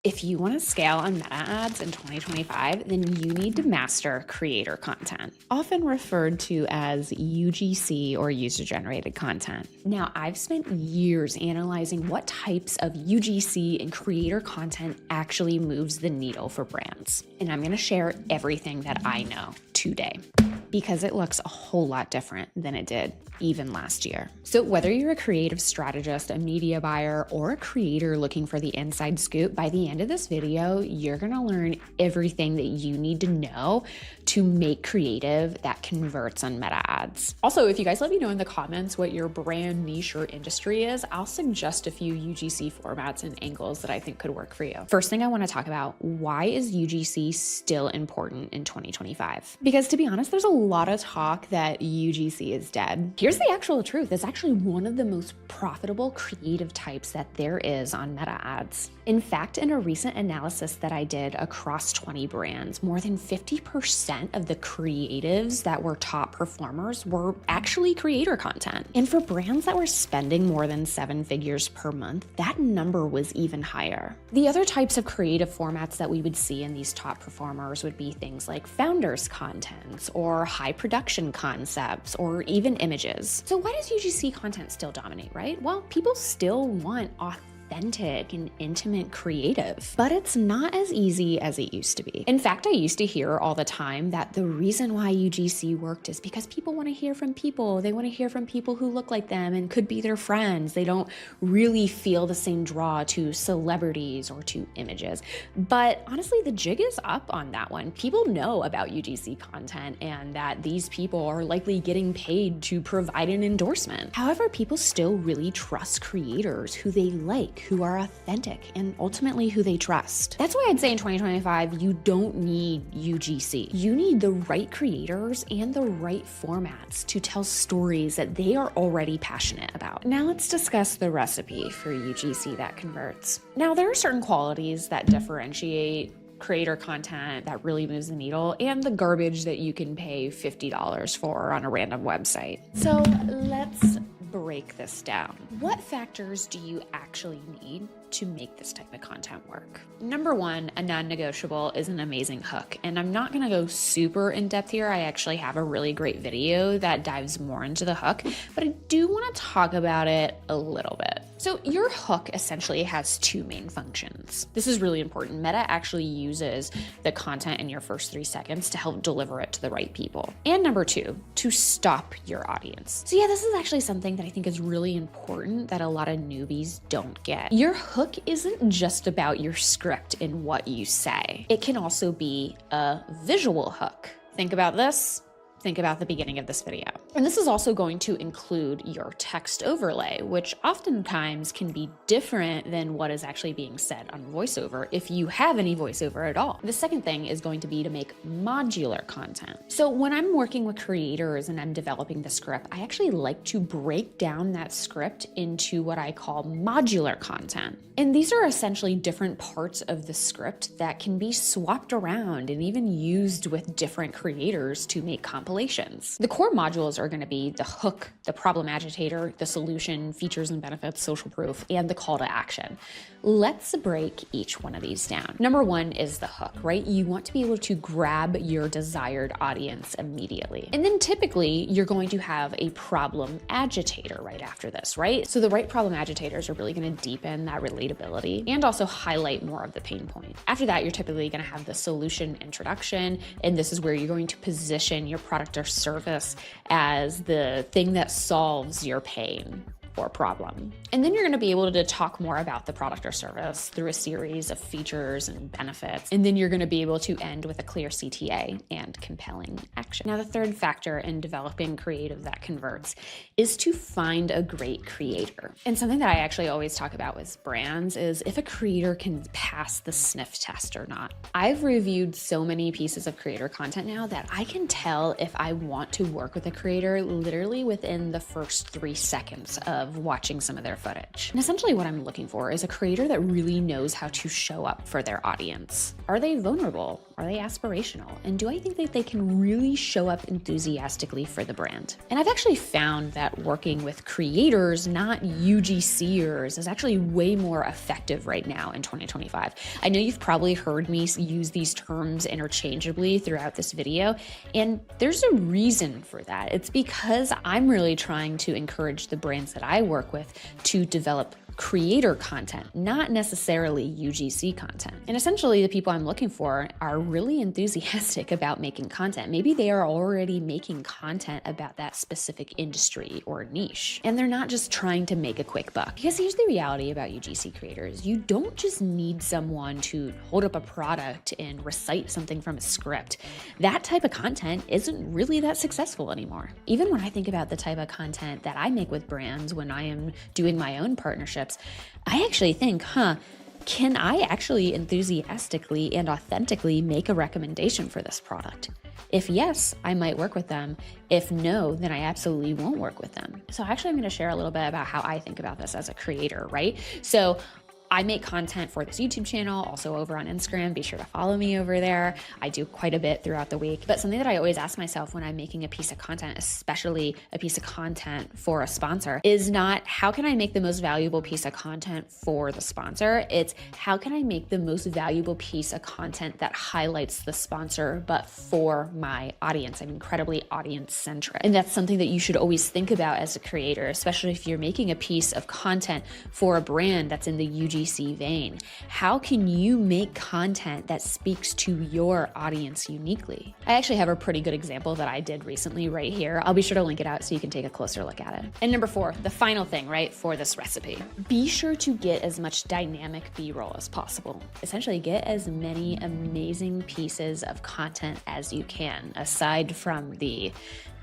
If you want to scale on Meta ads in 2025, then you need to master creator content, often referred to as UGC or user-generated content. Now, I've spent years analyzing what types of UGC and creator content actually moves the needle for brands. And I'm going to share everything that I know today, because it looks a whole lot different than it did even last year. So whether you're a creative strategist, a media buyer, or a creator looking for the inside scoop, by the end of this video, you're gonna learn everything that you need to know to make creative that converts on Meta ads. Also, if you guys let me know in the comments what your brand niche or industry is, I'll suggest a few UGC formats and angles that I think could work for you. First thing I wanna talk about, why is UGC still important in 2025? Because to be honest, there's a lot of talk that UGC is dead. Here's the actual truth. It's actually one of the most profitable creative types that there is on Meta ads. In fact, in a recent analysis that I did across 20 brands, more than 50% of the creatives that were top performers were actually creator content. And for brands that were spending more than 7 figures per month, that number was even higher. The other types of creative formats that we would see in these top performers would be things like founders content or high production concepts or even images. So why does UGC content still dominate, right? Well, people still want authentic and intimate creative, but it's not as easy as it used to be. In fact, I used to hear all the time that the reason why UGC worked is because people want to hear from people. They want to hear from people who look like them and could be their friends. They don't really feel the same draw to celebrities or to images. But honestly, the jig is up on that one. People know about UGC content and that these people are likely getting paid to provide an endorsement. However, people still really trust creators who they like, who are authentic, and ultimately who they trust. That's why I'd say in 2025, you don't need UGC. You need the right creators and the right formats to tell stories that they are already passionate about. Now let's discuss the recipe for UGC that converts. Now, there are certain qualities that differentiate creator content that really moves the needle and the garbage that you can pay $50 for on a random website. So let's break this down. What factors do you actually need to make this type of content work? Number one, a non-negotiable is an amazing hook. And I'm not gonna go super in depth here. I actually have a really great video that dives more into the hook, but I do wanna talk about it a little bit. So your hook essentially has 2 main functions. This is really important. Meta actually uses the content in your first 3 seconds to help deliver it to the right people. And number 2, to stop your audience. So yeah, this is actually something that I think is really important that a lot of newbies don't get. Your hook isn't just about your script and what you say. It can also be a visual hook. Think about this. Think about the beginning of this video. And this is also going to include your text overlay, which oftentimes can be different than what is actually being said on voiceover if you have any voiceover at all. The second thing is going to be to make modular content. So when I'm working with creators and I'm developing the script, I actually like to break down that script into what I call modular content. And these are essentially different parts of the script that can be swapped around and even used with different creators to make compilations. The core modules are going to be the hook, the problem agitator, the solution, features and benefits, social proof, and the call to action. Let's break each one of these down. Number 1 is the hook, right? You want to be able to grab your desired audience immediately. And then typically you're going to have a problem agitator right after this, right? So the right problem agitators are really going to deepen that relatability and also highlight more of the pain point. After that, you're typically going to have the solution introduction, and this is where you're going to position your product or service as the thing that solves your pain or problem. And then you're going to be able to talk more about the product or service through a series of features and benefits. And then you're going to be able to end with a clear CTA and compelling action. Now, the third factor in developing creative that converts is to find a great creator. And something that I actually always talk about with brands is if a creator can pass the sniff test or not. I've reviewed so many pieces of creator content now that I can tell if I want to work with a creator literally within the first 3 seconds of love watching some of their footage. And essentially what I'm looking for is a creator that really knows how to show up for their audience. Are they vulnerable? Are they aspirational? And do I think that they can really show up enthusiastically for the brand? And I've actually found that working with creators, not UGCers, is actually way more effective right now in 2025. I know you've probably heard me use these terms interchangeably throughout this video, and there's a reason for that. It's because I'm really trying to encourage the brands that I work with to develop creator content, not necessarily UGC content. And essentially the people I'm looking for are really enthusiastic about making content. Maybe they are already making content about that specific industry or niche, and they're not just trying to make a quick buck. Because here's the reality about UGC creators. You don't just need someone to hold up a product and recite something from a script. That type of content isn't really that successful anymore. Even when I think about the type of content that I make with brands when I am doing my own partnerships, I actually think, can I actually enthusiastically and authentically make a recommendation for this product? If yes, I might work with them. If no, then I absolutely won't work with them. So actually I'm going to share a little bit about how I think about this as a creator, right? So I make content for this YouTube channel, also over on Instagram. Be sure to follow me over there. I do quite a bit throughout the week. But something that I always ask myself when I'm making a piece of content, especially a piece of content for a sponsor, is not how can I make the most valuable piece of content for the sponsor? It's how can I make the most valuable piece of content that highlights the sponsor, but for my audience. I'm incredibly audience centric. And that's something that you should always think about as a creator, especially if you're making a piece of content for a brand that's in the UGC vein. How can you make content that speaks to your audience uniquely? I actually have a pretty good example that I did recently right here. I'll be sure to link it out so you can take a closer look at it. And number 4, the final thing, right, for this recipe. Be sure to get as much dynamic B-roll as possible. Essentially, get as many amazing pieces of content as you can, aside from the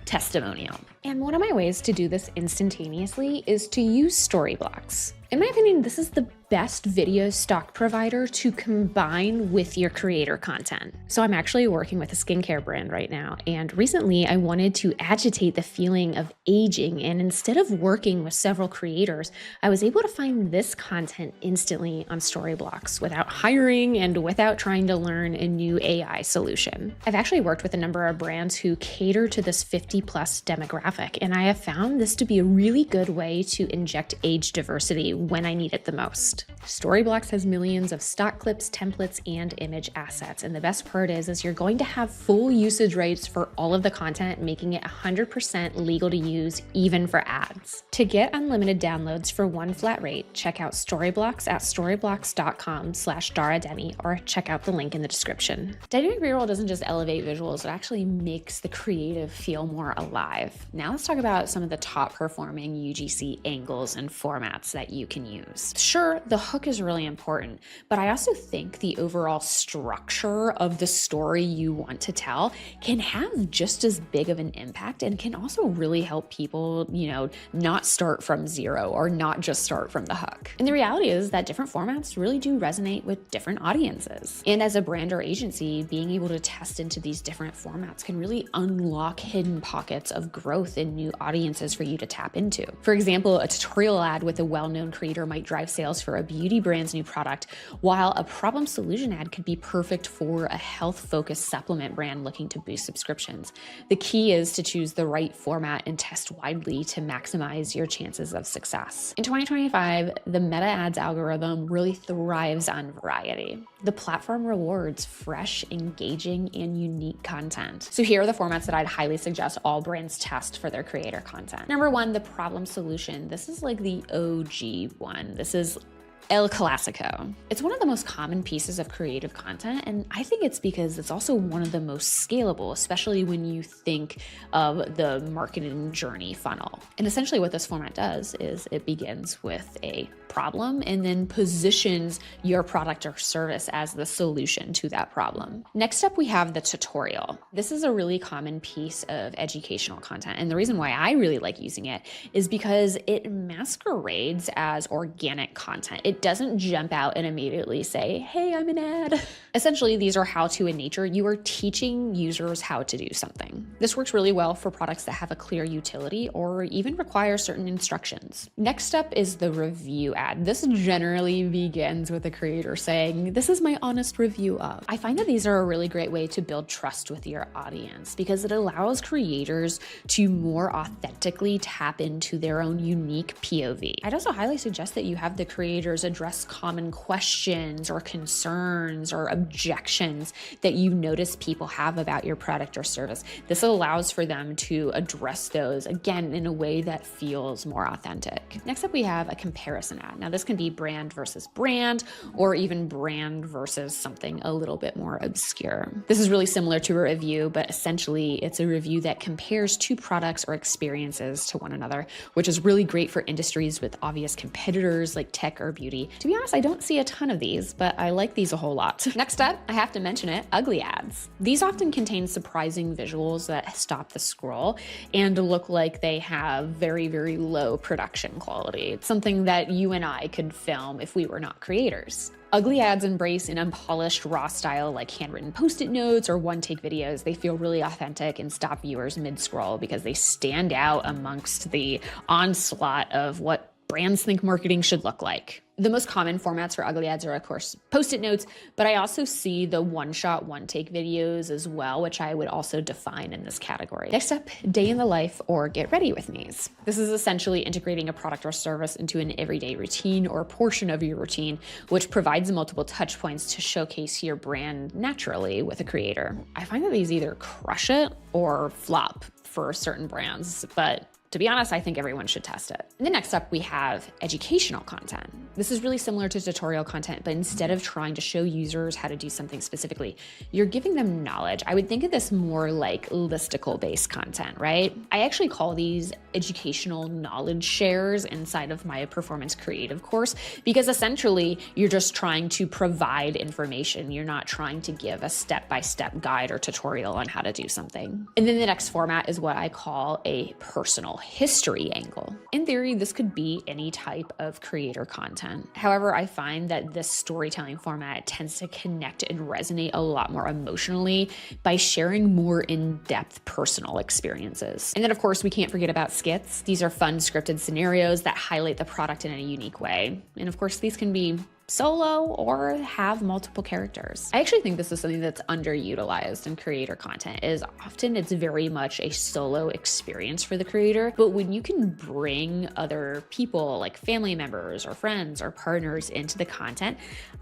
testimonial. And one of my ways to do this instantaneously is to use Storyblocks. In my opinion, this is the best video stock provider to combine with your creator content. So I'm actually working with a skincare brand right now, and recently I wanted to agitate the feeling of aging, and instead of working with several creators, I was able to find this content instantly on Storyblocks without hiring and without trying to learn a new AI solution. I've actually worked with a number of brands who cater to this 50+ demographic, and I have found this to be a really good way to inject age diversity when I need it the most. Storyblocks has millions of stock clips, templates, and image assets. And the best part is you're going to have full usage rights for all of the content, making it 100% legal to use, even for ads. To get unlimited downloads for one flat rate, check out Storyblocks at storyblocks.com/DaraDenny, or check out the link in the description. Dynamic B-roll doesn't just elevate visuals, it actually makes the creative feel more alive. Now let's talk about some of the top performing UGC angles and formats that you can use. Sure, the hook is really important, but I also think the overall structure of the story you want to tell can have just as big of an impact and can also really help people, not start from zero or not just start from the hook. And the reality is that different formats really do resonate with different audiences. And as a brand or agency, being able to test into these different formats can really unlock hidden pockets of growth in new audiences for you to tap into. For example, a tutorial ad with a well-known creator might drive sales for a beauty brand's new product, while a problem solution ad could be perfect for a health-focused supplement brand looking to boost subscriptions. The key is to choose the right format and test widely to maximize your chances of success. In 2025, the Meta Ads algorithm really thrives on variety. The platform rewards fresh, engaging, and unique content. So here are the formats that I'd highly suggest all brands test for their creator content. Number 1, the problem solution. This is like the OG one. This is El Clasico. It's one of the most common pieces of creative content, and I think it's because it's also one of the most scalable, especially when you think of the marketing journey funnel. And essentially what this format does is it begins with a problem and then positions your product or service as the solution to that problem. Next up, we have the tutorial. This is a really common piece of educational content, and the reason why I really like using it is because it masquerades as organic content. It it doesn't jump out and immediately say, hey, I'm an ad. Essentially, these are how-to in nature. You are teaching users how to do something. This works really well for products that have a clear utility or even require certain instructions. Next up is the review ad. This generally begins with the creator saying, this is my honest review of. I find that these are a really great way to build trust with your audience because it allows creators to more authentically tap into their own unique POV. I'd also highly suggest that you have the creators address common questions or concerns or objections that you notice people have about your product or service. This allows for them to address those, again, in a way that feels more authentic. Next up, we have a comparison ad. Now, this can be brand versus brand, or even brand versus something a little bit more obscure. This is really similar to a review, but essentially it's a review that compares two products or experiences to one another, which is really great for industries with obvious competitors like tech or beauty. To be honest, I don't see a ton of these, but I like these a whole lot. Next up, I have to mention it, ugly ads. These often contain surprising visuals that stop the scroll and look like they have very, very low production quality. It's something that you and I could film if we were not creators. Ugly ads embrace an unpolished, raw style like handwritten post-it notes or one-take videos. They feel really authentic and stop viewers mid-scroll because they stand out amongst the onslaught of what brands think marketing should look like. The most common formats for ugly ads are, of course, post-it notes, but I also see the one-shot, one-take videos as well, which I would also define in this category. Next up, day in the life or get ready with me's. This is essentially integrating a product or service into an everyday routine or portion of your routine, which provides multiple touch points to showcase your brand naturally with a creator. I find that these either crush it or flop for certain brands, but to be honest, I think everyone should test it. And then next up, we have educational content. This is really similar to tutorial content, but instead of trying to show users how to do something specifically, you're giving them knowledge. I would think of this more like listicle-based content, right? I actually call these educational knowledge shares inside of my performance creative course, because essentially you're just trying to provide information. You're not trying to give a step-by-step guide or tutorial on how to do something. And then the next format is what I call a personal history angle. In theory, this could be any type of creator content. However, I find that this storytelling format tends to connect and resonate a lot more emotionally by sharing more in-depth personal experiences. And then of course, we can't forget about skits. These are fun scripted scenarios that highlight the product in a unique way. And of course, these can be solo or have multiple characters. I actually think this is something that's underutilized in creator content. Is often it's very much a solo experience for the creator, but when you can bring other people like family members or friends or partners into the content,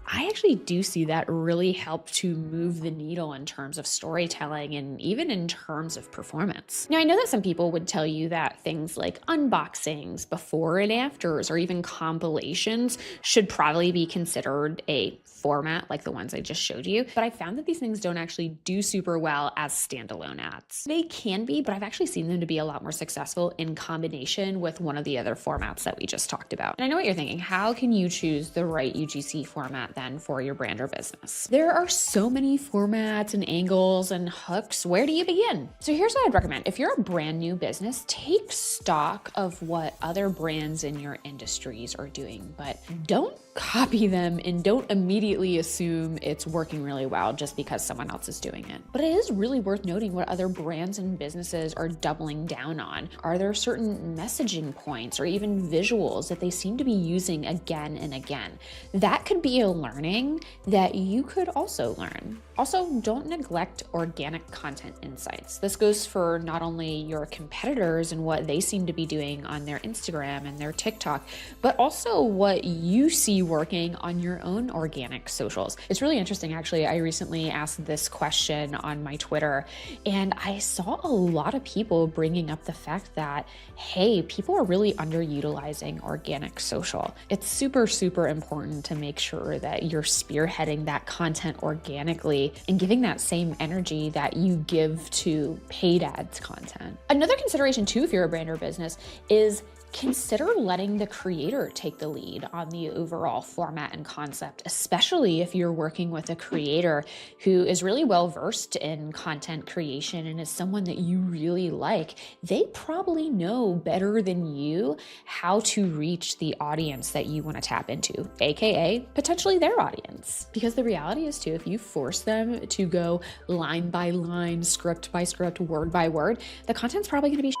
I actually do see that really help to move the needle in terms of storytelling and even in terms of performance. Now, I know that some people would tell you that things like unboxings, before and afters, or even compilations should probably be considered a format like the ones I just showed you, but I found that these things don't actually do super well as standalone ads. They can be, but I've actually seen them to be a lot more successful in combination with one of the other formats that we just talked about. And I know what you're thinking, how can you choose the right UGC format then for your brand or business? There are so many formats and angles and hooks. Where do you begin? So here's what I'd recommend. If you're a brand new business, take stock of what other brands in your industries are doing, but don't copy them and don't immediately assume it's working really well just because someone else is doing it. But it is really worth noting what other brands and businesses are doubling down on. Are there certain messaging points or even visuals that they seem to be using again and again? That could be a learning that you could also learn. Also, don't neglect organic content insights. This goes for not only your competitors and what they seem to be doing on their Instagram and their TikTok, but also what you see working on your own organic socials. It's really interesting, actually. I recently asked this question on my Twitter, and I saw a lot of people bringing up the fact that, hey, people are really underutilizing organic social. It's super, super important to make sure that you're spearheading that content organically and giving that same energy that you give to paid ads content. Another consideration too, if you're a brand or business, is consider letting the creator take the lead on the overall format and concept, especially if you're working with a creator who is really well versed in content creation and is someone that you really like. They probably know better than you how to reach the audience that you want to tap into, aka potentially their audience. Because the reality is too, if you force them to go line by line, script by script, word by word, the content's probably going to be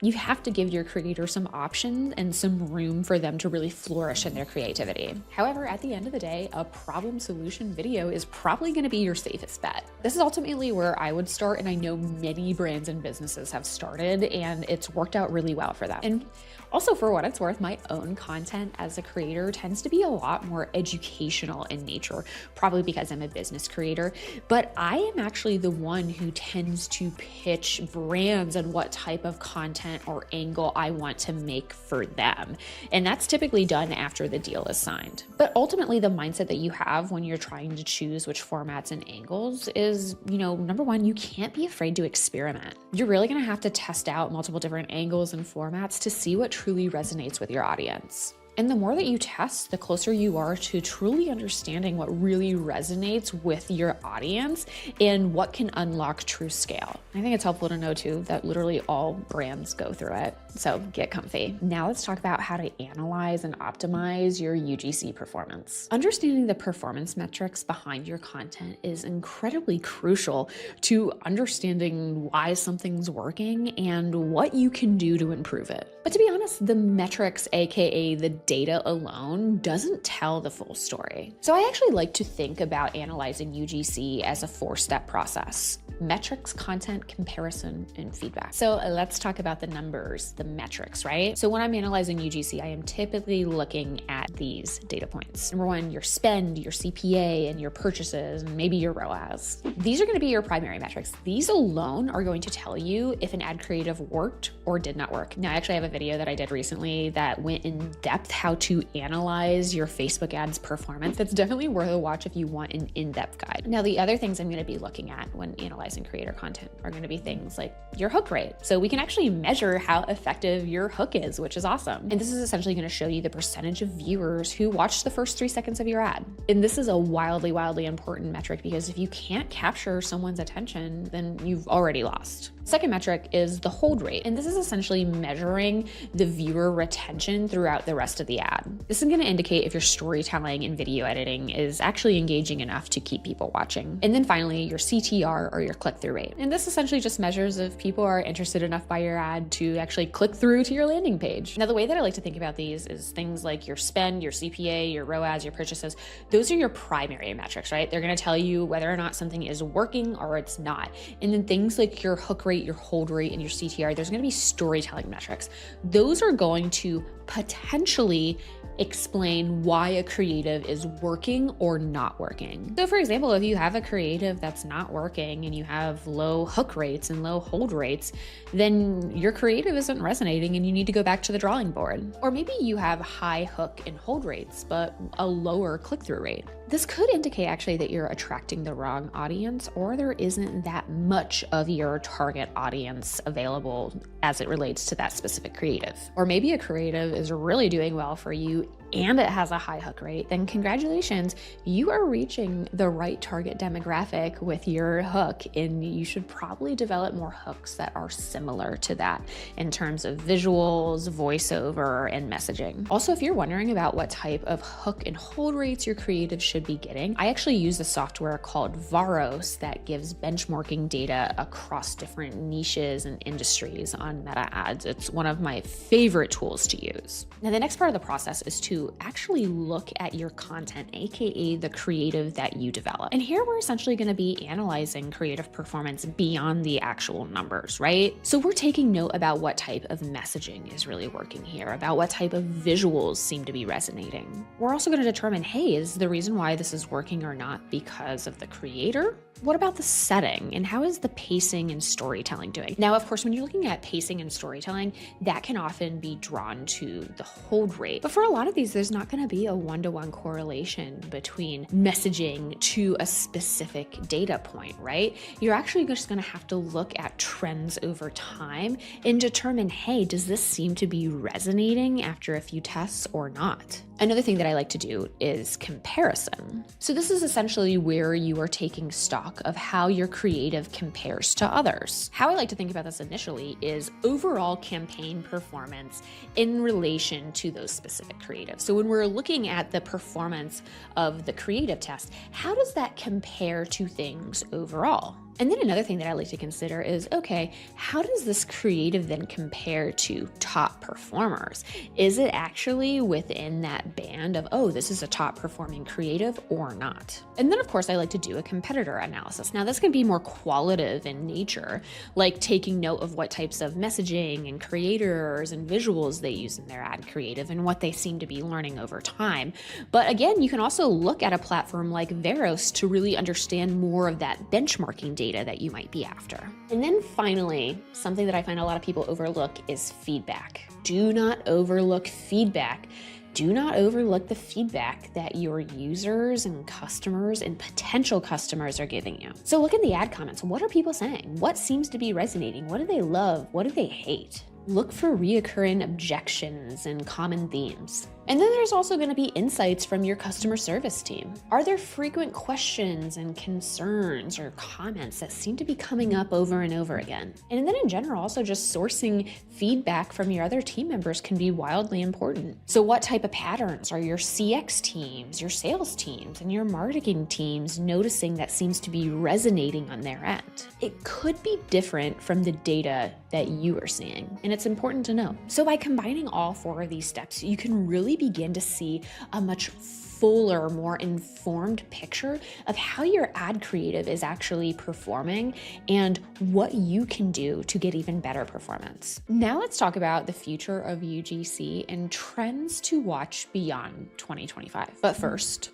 you have to give your creator some options and some room for them to really flourish in their creativity. However, at the end of the day, a problem solution video is probably going to be your safest bet. This is ultimately where I would start, and I know many brands and businesses have started, and it's worked out really well for them. And also, for what it's worth, my own content as a creator tends to be a lot more educational in nature, probably because I'm a business creator, but I am actually the one who tends to pitch brands and what type of content or angle I want to make for them. And that's typically done after the deal is signed. But ultimately, the mindset that you have when you're trying to choose which formats and angles is, number one, you can't be afraid to experiment. You're really going to have to test out multiple different angles and formats to see what truly resonates with your audience. And the more that you test, the closer you are to truly understanding what really resonates with your audience and what can unlock true scale. I think it's helpful to know too that literally all brands go through it. So get comfy. Now let's talk about how to analyze and optimize your UGC performance. Understanding the performance metrics behind your content is incredibly crucial to understanding why something's working and what you can do to improve it. But to be honest, the metrics, aka the data alone, doesn't tell the full story. So I actually like to think about analyzing UGC as a 4-step process: metrics, content, comparison, and feedback. So let's talk about the numbers, the metrics, right? So when I'm analyzing UGC, I am typically looking at these data points. Number one, your spend, your CPA, and your purchases, and maybe your ROAS. These are going to be your primary metrics. These alone are going to tell you if an ad creative worked or did not work. Now, I actually have a video that I did recently that went in depth how to analyze your Facebook ads performance. That's definitely worth a watch if you want an in-depth guide. Now, the other things I'm going to be looking at when analyzing creator content are going to be things like your hook rate. So we can actually measure how effective your hook is, which is awesome. And this is essentially going to show you the percentage of viewers who watched the first 3 seconds of your ad. And this is a wildly, wildly important metric because if you can't capture someone's attention, then you've already lost. Second metric is the hold rate. And this is essentially measuring the viewer retention throughout the rest of the ad. This is going to indicate if your storytelling and video editing is actually engaging enough to keep people watching. And then finally, your CTR, or your click-through rate. And this essentially just measures if people are interested enough by your ad to actually click through to your landing page. Now, the way that I like to think about these is things like your spend, your CPA, your ROAS, your purchases. Those are your primary metrics, right? They're going to tell you whether or not something is working or it's not. And then things like your hook rate, your hold rate, and your CTR, there's going to be storytelling metrics. Those are going to potentially explain why a creative is working or not working. So for example, if you have a creative that's not working and you have low hook rates and low hold rates, then your creative isn't resonating and you need to go back to the drawing board. Or maybe you have high hook and hold rates, but a lower click-through rate. This could indicate actually that you're attracting the wrong audience, or there isn't that much of your target audience available as it relates to that specific creative. Or maybe a creative is really doing well for you and it has a high hook rate, then congratulations, you are reaching the right target demographic with your hook, and you should probably develop more hooks that are similar to that in terms of visuals, voiceover, and messaging. Also, if you're wondering about what type of hook and hold rates your creative should be getting, I actually use a software called Varos that gives benchmarking data across different niches and industries on Meta ads. It's one of my favorite tools to use. Now, the next part of the process is to actually look at your content, aka the creative that you develop. And here we're essentially going to be analyzing creative performance beyond the actual numbers, right? So we're taking note about what type of messaging is really working here, about what type of visuals seem to be resonating. We're also going to determine, hey, is the reason why this is working or not because of the creator? What about the setting, and how is the pacing and storytelling doing? Now, of course, when you're looking at pacing and storytelling, that can often be drawn to the hold rate. But for a lot of these is there's not going to be a one-to-one correlation between messaging to a specific data point, right? You're actually just going to have to look at trends over time and determine, hey, does this seem to be resonating after a few tests or not? Another thing that I like to do is comparison. So this is essentially where you are taking stock of how your creative compares to others. How I like to think about this initially is overall campaign performance in relation to those specific creatives. So when we're looking at the performance of the creative test, how does that compare to things overall? And then another thing that I like to consider is, okay, how does this creative then compare to top performers? Is it actually within that band of, oh, this is a top performing creative or not? And then of course I like to do a competitor analysis. Now this can be more qualitative in nature, like taking note of what types of messaging and creators and visuals they use in their ad creative and what they seem to be learning over time. But again, you can also look at a platform like Veros to really understand more of that benchmarking data that you might be after. And then finally, something that I find a lot of people overlook is feedback. Do not overlook feedback. Do not overlook the feedback that your users and customers and potential customers are giving you. So look in the ad comments. What are people saying? What seems to be resonating? What do they love? What do they hate? Look for reoccurring objections and common themes. And then there's also going to be insights from your customer service team. Are there frequent questions and concerns or comments that seem to be coming up over and over again? And then in general, also just sourcing feedback from your other team members can be wildly important. So what type of patterns are your CX teams, your sales teams, and your marketing teams noticing that seems to be resonating on their end? It could be different from the data that you are seeing, and it's important to know. So by combining all four of these steps, you can really begin to see a much fuller, more informed picture of how your ad creative is actually performing and what you can do to get even better performance. Now let's talk about the future of UGC and trends to watch beyond 2025. But first,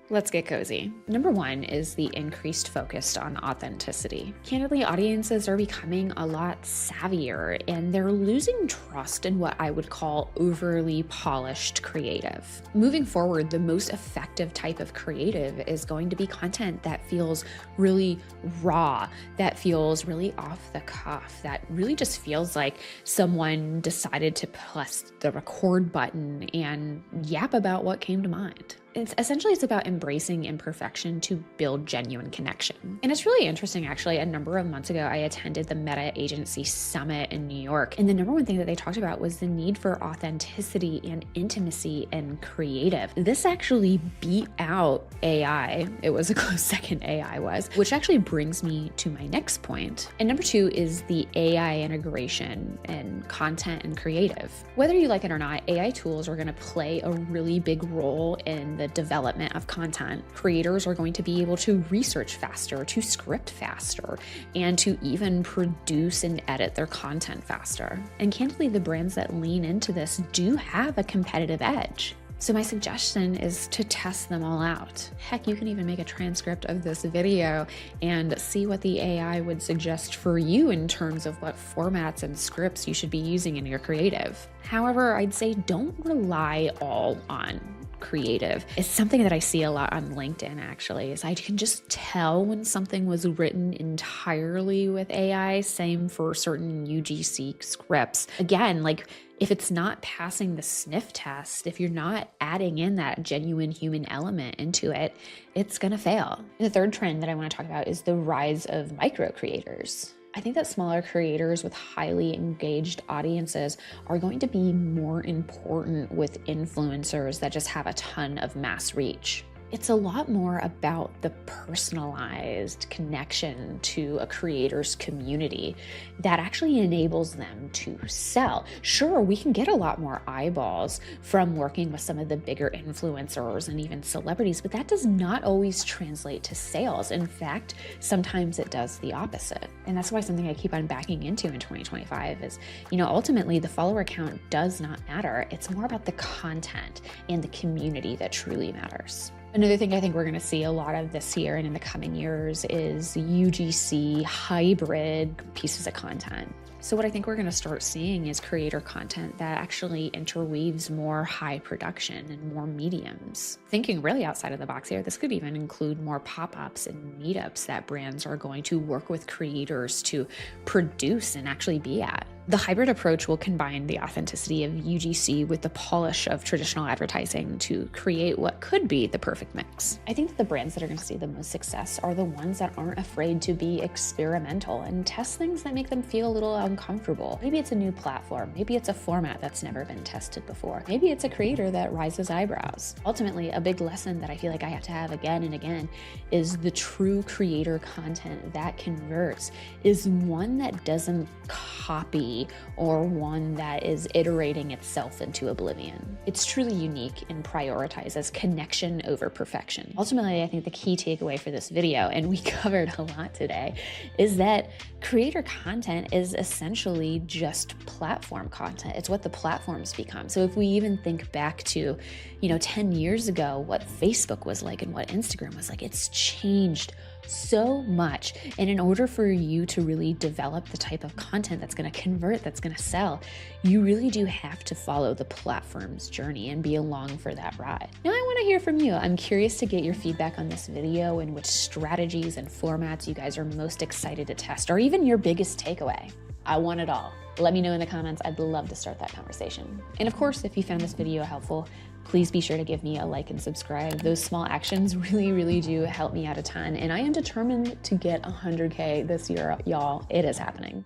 let's get cozy. Number one is the increased focus on authenticity. Candidly, audiences are becoming a lot savvier and they're losing trust in what I would call overly polished creative. Moving forward, the most effective type of creative is going to be content that feels really raw, that feels really off the cuff, that really just feels like someone decided to press the record button and yap about what came to mind. It's about embracing imperfection to build genuine connection. And it's really interesting, actually. A number of months ago, I attended the Meta Agency Summit in New York. And the number one thing that they talked about was the need for authenticity and intimacy and creative. This actually beat out AI. It was a close second, AI was, which actually brings me to my next point. And number two is the AI integration in content and creative. Whether you like it or not, AI tools are going to play a really big role in the development of content. Creators are going to be able to research faster, to script faster, and to even produce and edit their content faster. And candidly, the brands that lean into this do have a competitive edge. So my suggestion is to test them all out. Heck, you can even make a transcript of this video and see what the AI would suggest for you in terms of what formats and scripts you should be using in your creative. However, I'd say don't rely all on creative. It's something that I see a lot on LinkedIn, actually, is I can just tell when something was written entirely with AI. Same for certain UGC scripts. Again, like if it's not passing the sniff test, if you're not adding in that genuine human element into it, it's gonna fail. And the third trend that I want to talk about is the rise of micro creators. I think that smaller creators with highly engaged audiences are going to be more important with influencers that just have a ton of mass reach. It's a lot more about the personalized connection to a creator's community that actually enables them to sell. Sure, we can get a lot more eyeballs from working with some of the bigger influencers and even celebrities, but that does not always translate to sales. In fact, sometimes it does the opposite. And that's why something I keep on backing into in 2025 is, ultimately the follower count does not matter. It's more about the content and the community that truly matters. Another thing I think we're going to see a lot of this year and in the coming years is UGC hybrid pieces of content. So what I think we're going to start seeing is creator content that actually interweaves more high production and more mediums. Thinking really outside of the box here, this could even include more pop-ups and meetups that brands are going to work with creators to produce and actually be at. The hybrid approach will combine the authenticity of UGC with the polish of traditional advertising to create what could be the perfect mix. I think that the brands that are going to see the most success are the ones that aren't afraid to be experimental and test things that make them feel a little uncomfortable. Maybe it's a new platform. Maybe it's a format that's never been tested before. Maybe it's a creator that rises eyebrows. Ultimately, a big lesson that I feel like I have to have again and again is the true creator content that converts is one that doesn't copy or one that is iterating itself into oblivion. It's truly unique and prioritizes connection over perfection. Ultimately, I think the key takeaway for this video, and we covered a lot today, is that creator content is essentially just platform content. It's what the platforms become. So if we even think back to, 10 years ago, what Facebook was like and what Instagram was like, it's changed so much. And in order for you to really develop the type of content that's going to convert, that's going to sell, you really do have to follow the platform's journey and be along for that ride. Now, I want to hear from you. I'm curious to get your feedback on this video and which strategies and formats you guys are most excited to test, or even your biggest takeaway. I want it all. Let me know in the comments. I'd love to start that conversation. And of course, if you found this video helpful, please be sure to give me a like and subscribe. Those small actions really, really do help me out a ton. And I am determined to get 100K this year, y'all. It is happening.